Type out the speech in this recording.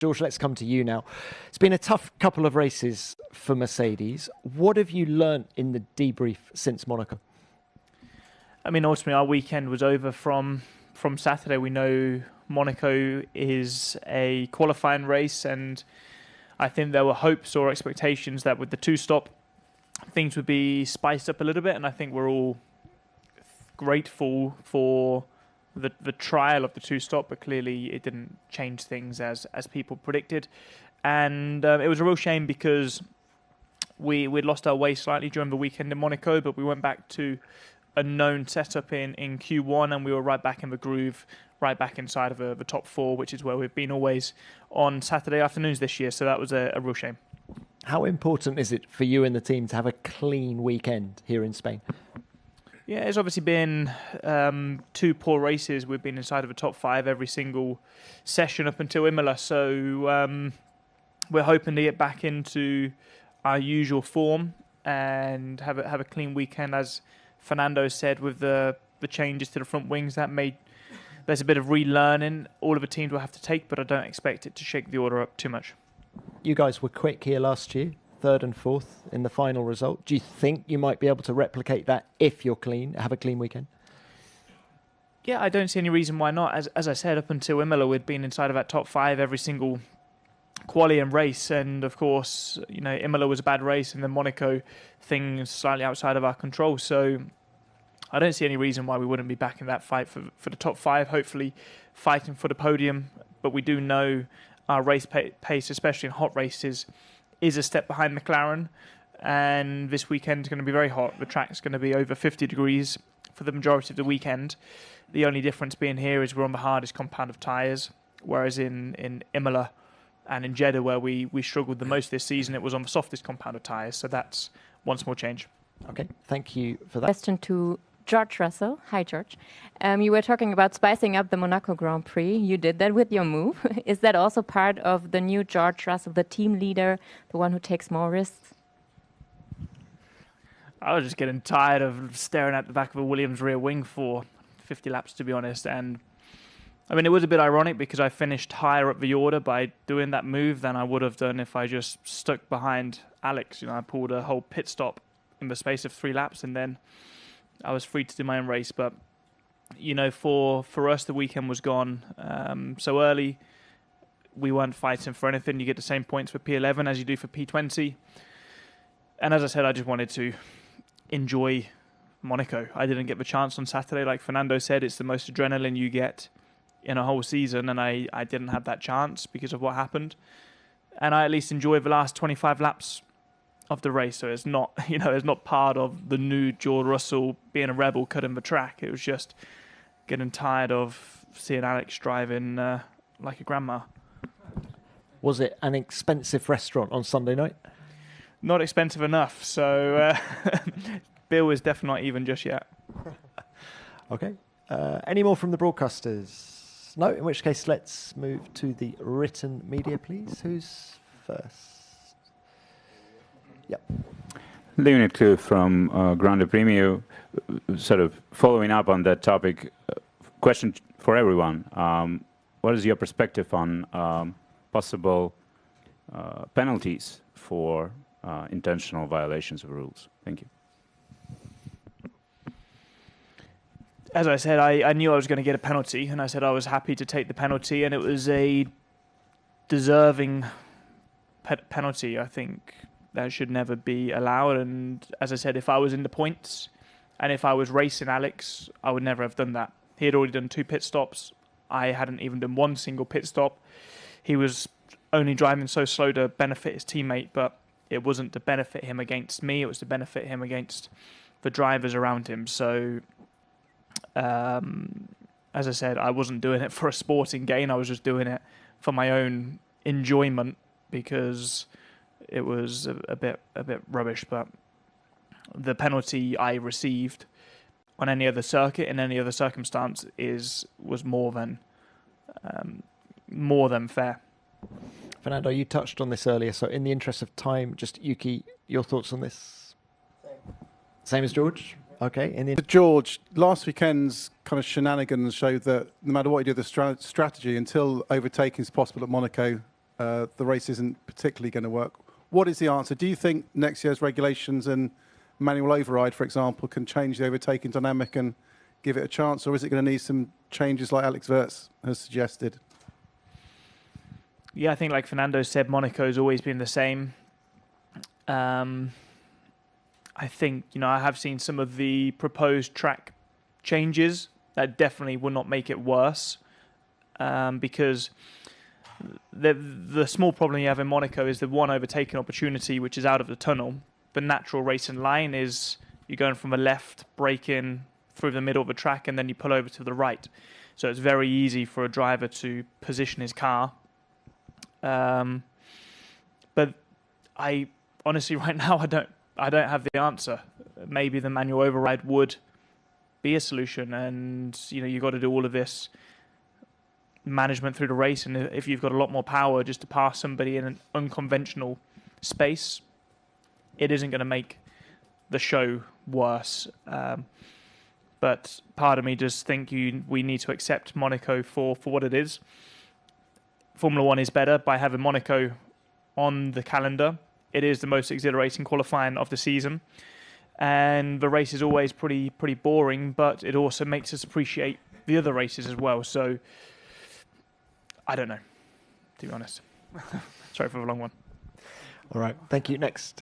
George, let's come to you now. It's been a tough couple of races for Mercedes. What have you learnt in the debrief since Monaco? I mean, ultimately, our weekend was over from Saturday. We know Monaco is a qualifying race, and I think there were hopes or expectations that with the two-stop, things would be spiced up a little bit, and I think we're all grateful for the trial of the two-stop, but clearly it didn't change things as people predicted. And it was a real shame because we'd lost our way slightly during the weekend in Monaco, but we went back to a known setup in Q1, and we were right back in the groove, right back inside of the top four, which is where we've been always on Saturday afternoons this year. So that was a real shame. How important is it for you and the team to have a clean weekend here in Spain? Yeah, it's obviously been 2 poor races. We've been inside of the top 5 every single session up until Imola. So we're hoping to get back into our usual form and have a clean weekend. As Fernando said, with the changes to the front wings, there's a bit of relearning all of the teams will have to take, but I don't expect it to shake the order up too much. You guys were quick here last year, 3rd and 4th in the final result. Do you think you might be able to replicate that if you're clean, have a clean weekend? Yeah, I don't see any reason why not. As I said, up until Imola, we'd been inside of that top 5 every single quali and race, and of course, you know, Imola was a bad race, and then Monaco, things slightly outside of our control. So I don't see any reason why we wouldn't be back in that fight for the top 5, hopefully fighting for the podium. But we do know our race pace, especially in hot races, is a step behind McLaren, and this weekend is going to be very hot. The track's going to be over 50 degrees for the majority of the weekend. The only difference being here is we're on the hardest compound of tyres, whereas in Imola and in Jeddah, where we struggled the most this season, it was on the softest compound of tyres. So that's one small change. Okay, thank you for that. Question to George Russell. Hi, George. You were talking about spicing up the Monaco Grand Prix. You did that with your move. Is that also part of the new George Russell, the team leader, the one who takes more risks? I was just getting tired of staring at the back of a Williams rear wing for 50 laps, to be honest. And I mean, it was a bit ironic because I finished higher up the order by doing that move than I would have done if I just stuck behind Alex. You know, I pulled a whole pit stop in the space of 3 laps, and then I was free to do my own race. But, you know, for us, the weekend was gone so early. We weren't fighting for anything. You get the same points for P11 as you do for P20. And as I said, I just wanted to enjoy Monaco. I didn't get the chance on Saturday. Like Fernando said, it's the most adrenaline you get in a whole season, and I didn't have that chance because of what happened. And I at least enjoyed the last 25 laps of the race. So it's not, you know, it's not part of the new George Russell being a rebel cutting the track. It was just getting tired of seeing Alex driving like a grandma. Was it an expensive restaurant on Sunday night? Not expensive enough. So bill is definitely not even just yet. Okay. Any more from the broadcasters? No, in which case let's move to the written media, please. Who's first? Yep. Leonid Klug from Grande Premio, sort of following up on that topic, question for everyone. What is your perspective on possible penalties for intentional violations of rules? Thank you. As I said, I knew I was going to get a penalty, and I said I was happy to take the penalty, and it was a deserving penalty. I think that should never be allowed, and as I said, if I was in the points, and if I was racing Alex, I would never have done that. He had already done 2 pit stops. I hadn't even done 1 single pit stop. He was only driving so slow to benefit his teammate, but it wasn't to benefit him against me, it was to benefit him against the drivers around him. So as I said, I wasn't doing it for a sporting gain. I was just doing it for my own enjoyment because it was a bit rubbish. But the penalty I received on any other circuit in any other circumstance was more than fair. Fernando, you touched on this earlier, so in the interest of time, just Yuki, your thoughts on this? Same as George? Okay. George, last weekend's kind of shenanigans showed that no matter what you do, the strategy, until overtaking is possible at Monaco, the race isn't particularly going to work. What is the answer? Do you think next year's regulations and manual override, for example, can change the overtaking dynamic and give it a chance, or is it going to need some changes like Alex Wirtz has suggested? Yeah, I think like Fernando said, Monaco's always been the same. I think, I have seen some of the proposed track changes that definitely will not make it worse, because the small problem you have in Monaco is the one overtaking opportunity, which is out of the tunnel. The natural racing line is you're going from a left, brake in through the middle of the track, and then you pull over to the right. So it's very easy for a driver to position his car. But I honestly, right now, I don't have the answer. Maybe the manual override would be a solution, and you've got to do all of this management through the race, and if you've got a lot more power just to pass somebody in an unconventional space, it isn't going to make the show worse. But part of me just think we need to accept Monaco for what it is. Formula One is better by having Monaco on the calendar. It is the most exhilarating qualifying of the season, and the race is always pretty boring, but it also makes us appreciate the other races as well. So I don't know, to be honest. Sorry for the long one. All right, thank you. Next.